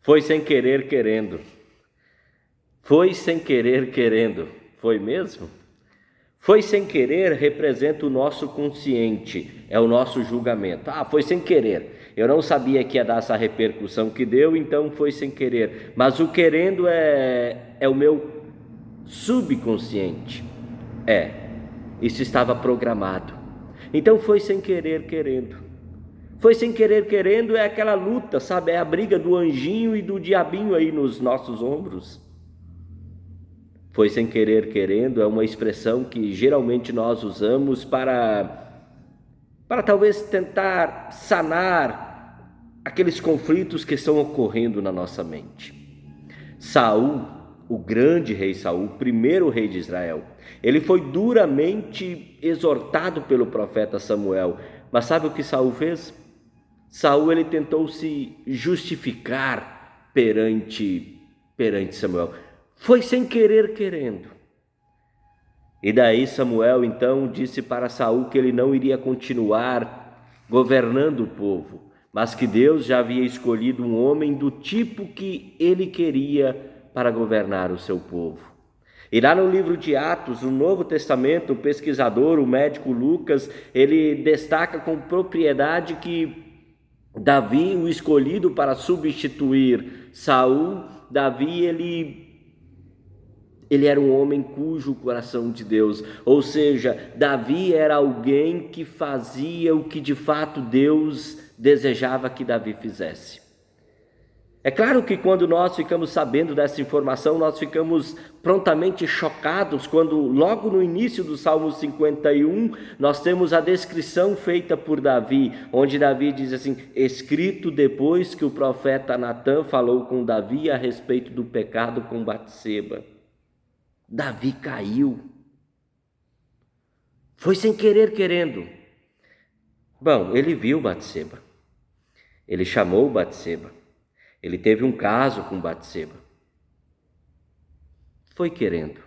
Foi sem querer querendo. Foi sem querer querendo. Foi mesmo? Foi sem querer representa o nosso consciente, é o nosso julgamento. Foi sem querer. Eu não sabia que ia dar essa repercussão que deu, então foi sem querer. Mas o querendo é o meu subconsciente. Isso estava programado. Então foi sem querer querendo. Foi sem querer querendo é aquela luta, sabe? É a briga do anjinho e do diabinho aí nos nossos ombros. Foi sem querer querendo é uma expressão que geralmente nós usamos para talvez tentar sanar aqueles conflitos que estão ocorrendo na nossa mente. Saul, o grande rei Saul, o primeiro rei de Israel, ele foi duramente exortado pelo profeta Samuel. Mas sabe o que Saul fez? Saul ele tentou se justificar perante Samuel. Foi sem querer querendo. E daí Samuel então disse para Saul que ele não iria continuar governando o povo, mas que Deus já havia escolhido um homem do tipo que ele queria para governar o seu povo. E lá no livro de Atos, no Novo Testamento, o pesquisador, o médico Lucas, ele destaca com propriedade que Davi, o escolhido para substituir Saul, Davi ele era um homem cujo coração de Deus, ou seja, Davi era alguém que fazia o que de fato Deus desejava que Davi fizesse. É claro que quando nós ficamos sabendo dessa informação, nós ficamos prontamente chocados quando logo no início do Salmo 51, nós temos a descrição feita por Davi, onde Davi diz assim: escrito depois que o profeta Natã falou com Davi a respeito do pecado com Batseba. Davi caiu. Foi sem querer querendo. Bom, ele viu Batseba. Ele chamou Batseba. Ele teve um caso com Batseba. Foi querendo.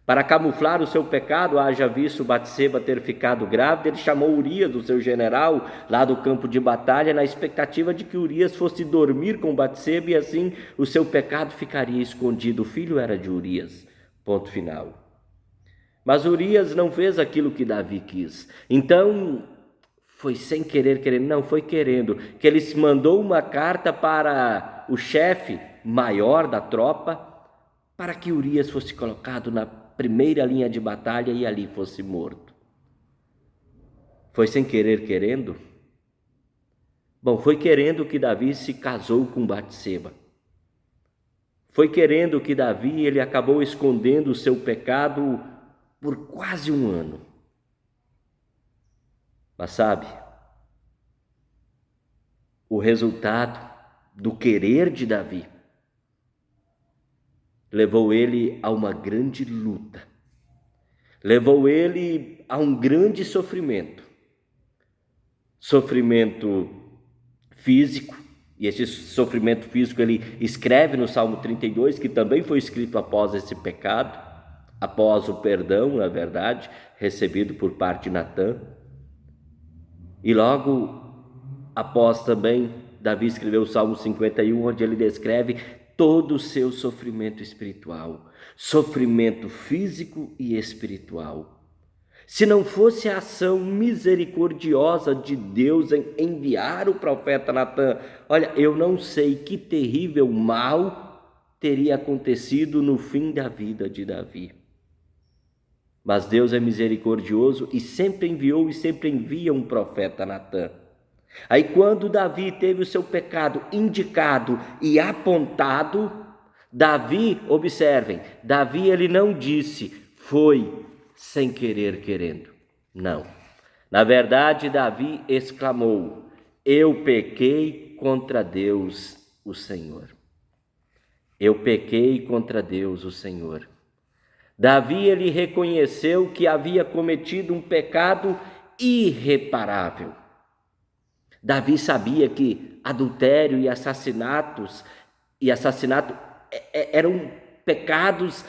Para camuflar o seu pecado, haja visto Batseba ter ficado grávida, ele chamou Urias, o seu general, lá do campo de batalha, na expectativa de que Urias fosse dormir com Batseba e assim o seu pecado ficaria escondido. O filho era de Urias. Ponto final. Mas Urias não fez aquilo que Davi quis. Então, foi sem querer querendo, não, foi querendo, que ele mandou uma carta para o chefe maior da tropa, para que Urias fosse colocado na primeira linha de batalha e ali fosse morto. Foi sem querer querendo? Bom, foi querendo que Davi se casou com Batseba. Foi querendo que Davi ele acabou escondendo o seu pecado por quase um ano. Mas sabe, o resultado do querer de Davi levou ele a uma grande luta, levou ele a um grande sofrimento físico, e esse sofrimento físico ele escreve no Salmo 32, que também foi escrito após esse pecado, após o perdão, na verdade, recebido por parte de Natã. E logo após também, Davi escreveu o Salmo 51, onde ele descreve todo o seu sofrimento espiritual, sofrimento físico e espiritual. Se não fosse a ação misericordiosa de Deus em enviar o profeta Natã, olha, eu não sei que terrível mal teria acontecido no fim da vida de Davi. Mas Deus é misericordioso e sempre enviou e sempre envia um profeta Natã. Aí quando Davi teve o seu pecado indicado e apontado, Davi, observem, Davi ele não disse, foi sem querer querendo. Não. Na verdade, Davi exclamou, eu pequei contra Deus, o Senhor. Eu pequei contra Deus, o Senhor. Davi ele reconheceu que havia cometido um pecado irreparável. Davi sabia que adultério e assassinato eram pecados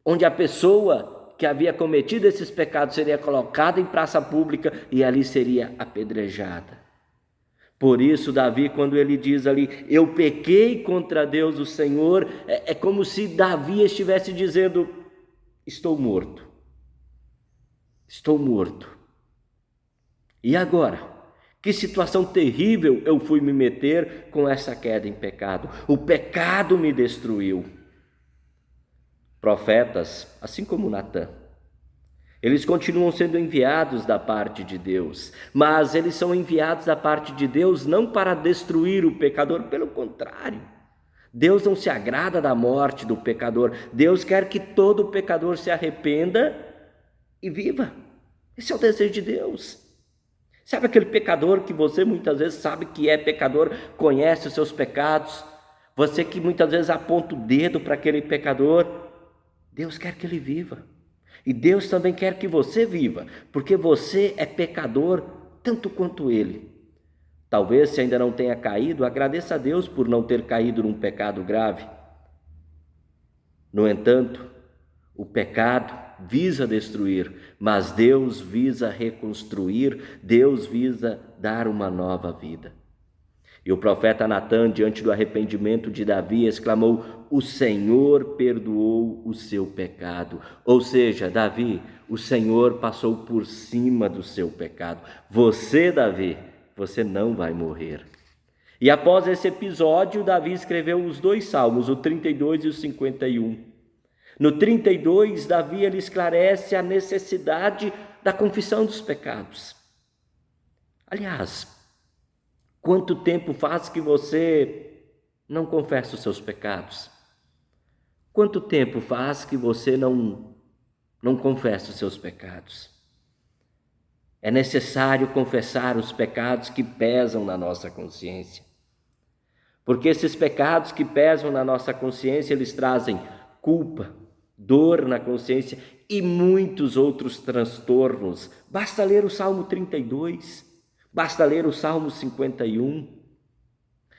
onde a pessoa que havia cometido esses pecados seria colocada em praça pública e ali seria apedrejada. Por isso, Davi, quando ele diz ali, eu pequei contra Deus o Senhor, é como se Davi estivesse dizendo, estou morto. Estou morto. E agora? Que situação terrível eu fui me meter com essa queda em pecado. O pecado me destruiu. Profetas, assim como Natã, eles continuam sendo enviados da parte de Deus, mas eles são enviados da parte de Deus não para destruir o pecador, pelo contrário. Deus não se agrada da morte do pecador. Deus quer que todo pecador se arrependa e viva. Esse é o desejo de Deus. Sabe aquele pecador que você muitas vezes sabe que é pecador, conhece os seus pecados, você que muitas vezes aponta o dedo para aquele pecador? Deus quer que ele viva. E Deus também quer que você viva, porque você é pecador tanto quanto ele. Talvez, se ainda não tenha caído, agradeça a Deus por não ter caído num pecado grave. No entanto, o pecado visa destruir, mas Deus visa reconstruir, Deus visa dar uma nova vida. E o profeta Natã, diante do arrependimento de Davi, exclamou, o Senhor perdoou o seu pecado. Ou seja, Davi, o Senhor passou por cima do seu pecado. Você, Davi, você não vai morrer. E após esse episódio, Davi escreveu os 2 salmos, o 32 e o 51. No 32, Davi ele esclarece a necessidade da confissão dos pecados. Aliás, quanto tempo faz que você não confessa os seus pecados? Quanto tempo faz que você não confessa os seus pecados? É necessário confessar os pecados que pesam na nossa consciência. Porque esses pecados que pesam na nossa consciência, eles trazem culpa, dor na consciência e muitos outros transtornos. Basta ler o Salmo 32, basta ler o Salmo 51.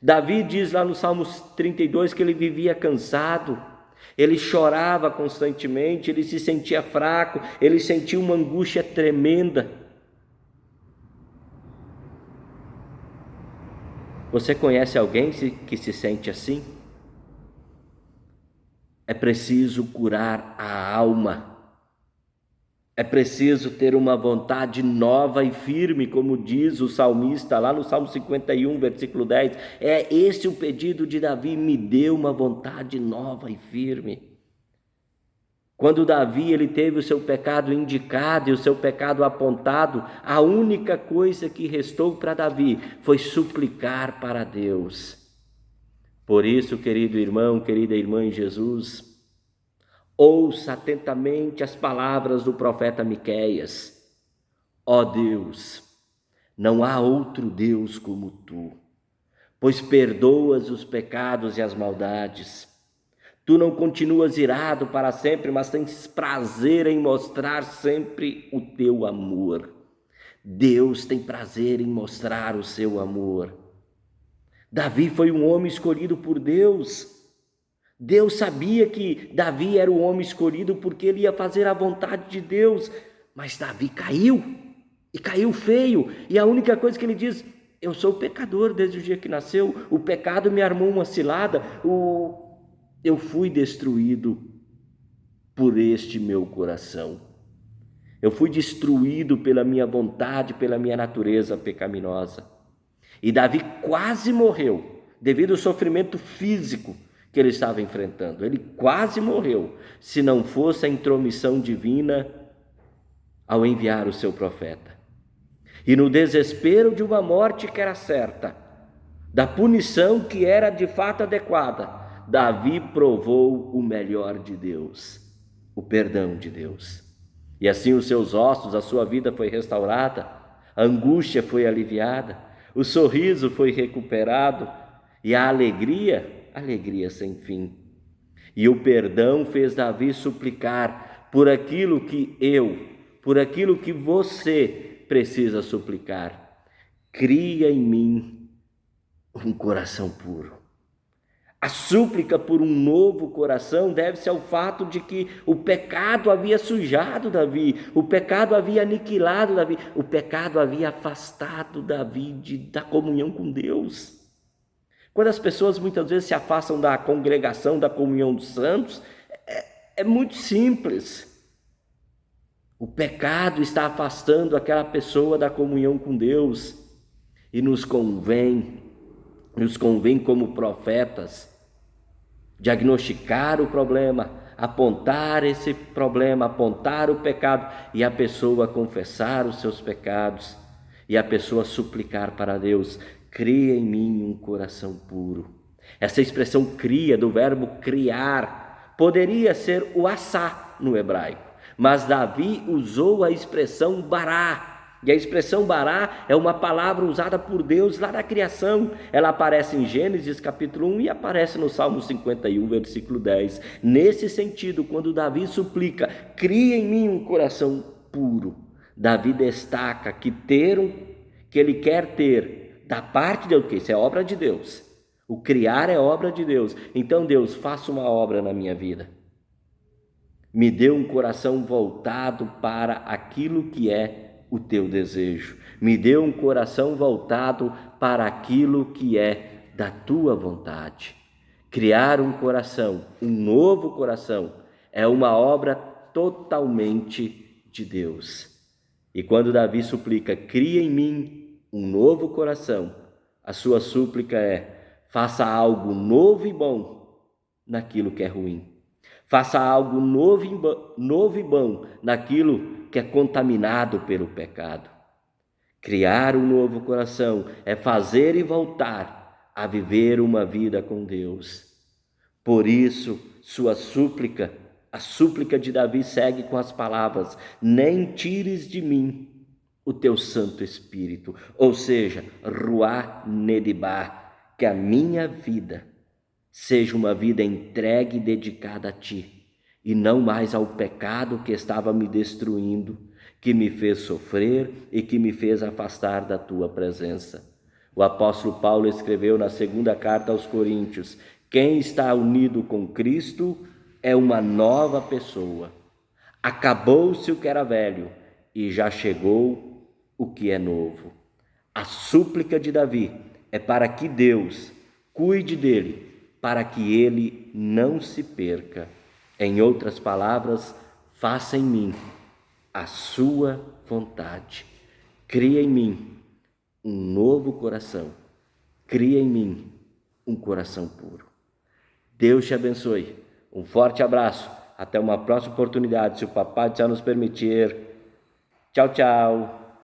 Davi diz lá no Salmo 32 que ele vivia cansado, ele chorava constantemente, ele se sentia fraco, ele sentia uma angústia tremenda. Você conhece alguém que se sente assim? É preciso curar a alma. É preciso ter uma vontade nova e firme, como diz o salmista lá no Salmo 51, versículo 10. É esse o pedido de Davi, me dê uma vontade nova e firme. Quando Davi ele teve o seu pecado indicado e o seu pecado apontado, a única coisa que restou para Davi foi suplicar para Deus. Por isso, querido irmão, querida irmã em Jesus, ouça atentamente as palavras do profeta Miqueias. Ó Deus, não há outro Deus como tu, pois perdoas os pecados e as maldades. Tu não continuas irado para sempre, mas tens prazer em mostrar sempre o teu amor. Deus tem prazer em mostrar o seu amor. Davi foi um homem escolhido por Deus. Deus sabia que Davi era o homem escolhido porque ele ia fazer a vontade de Deus. Mas Davi caiu, e caiu feio. E a única coisa que ele diz, eu sou pecador desde o dia que nasceu. O pecado me armou uma cilada. Eu fui destruído por este meu coração. Eu fui destruído pela minha vontade, pela minha natureza pecaminosa. E Davi quase morreu devido ao sofrimento físico que ele estava enfrentando. Ele quase morreu se não fosse a intromissão divina ao enviar o seu profeta. E no desespero de uma morte que era certa, da punição que era de fato adequada, Davi provou o melhor de Deus, o perdão de Deus. E assim os seus ossos, a sua vida foi restaurada, a angústia foi aliviada, o sorriso foi recuperado e a alegria sem fim. E o perdão fez Davi suplicar por aquilo que você precisa suplicar. Cria em mim um coração puro. A súplica por um novo coração deve-se ao fato de que o pecado havia sujado Davi, o pecado havia aniquilado Davi, o pecado havia afastado Davi da comunhão com Deus. Quando as pessoas muitas vezes se afastam da congregação, da comunhão dos santos, é muito simples. O pecado está afastando aquela pessoa da comunhão com Deus e nos convém como profetas diagnosticar o problema, apontar esse problema, apontar o pecado e a pessoa confessar os seus pecados e a pessoa suplicar para Deus: cria em mim um coração puro. Essa expressão cria, do verbo criar, poderia ser o assá no hebraico, mas Davi usou a expressão bará. E a expressão bará é uma palavra usada por Deus lá na criação. Ela aparece em Gênesis capítulo 1 e aparece no Salmo 51, versículo 10. Nesse sentido, quando Davi suplica, cria em mim um coração puro, Davi destaca que ele quer ter da parte de Deus, que isso é obra de Deus. O criar é obra de Deus. Então, Deus, faça uma obra na minha vida. Me dê um coração voltado para aquilo que é o teu desejo. Me dê um coração voltado para aquilo que é da tua vontade. Criar um coração, um novo coração, é uma obra totalmente de Deus. E quando Davi suplica, cria em mim um novo coração, a sua súplica é: faça algo novo e bom naquilo que é ruim. Faça algo novo e bom naquilo que é contaminado pelo pecado. Criar um novo coração é fazer e voltar a viver uma vida com Deus. Por isso, a súplica de Davi segue com as palavras: nem tires de mim o teu Santo Espírito, ou seja, Ruá Nedibá, que a minha vida seja uma vida entregue e dedicada a Ti, e não mais ao pecado que estava me destruindo, que me fez sofrer e que me fez afastar da Tua presença. O apóstolo Paulo escreveu na segunda carta aos Coríntios: quem está unido com Cristo é uma nova pessoa. Acabou-se o que era velho e já chegou o que é novo. A súplica de Davi é para que Deus cuide dele, para que ele não se perca. Em outras palavras, faça em mim a sua vontade. Cria em mim um novo coração. Cria em mim um coração puro. Deus te abençoe. Um forte abraço. Até uma próxima oportunidade, se o Papai do Céu nos permitir. Tchau, tchau.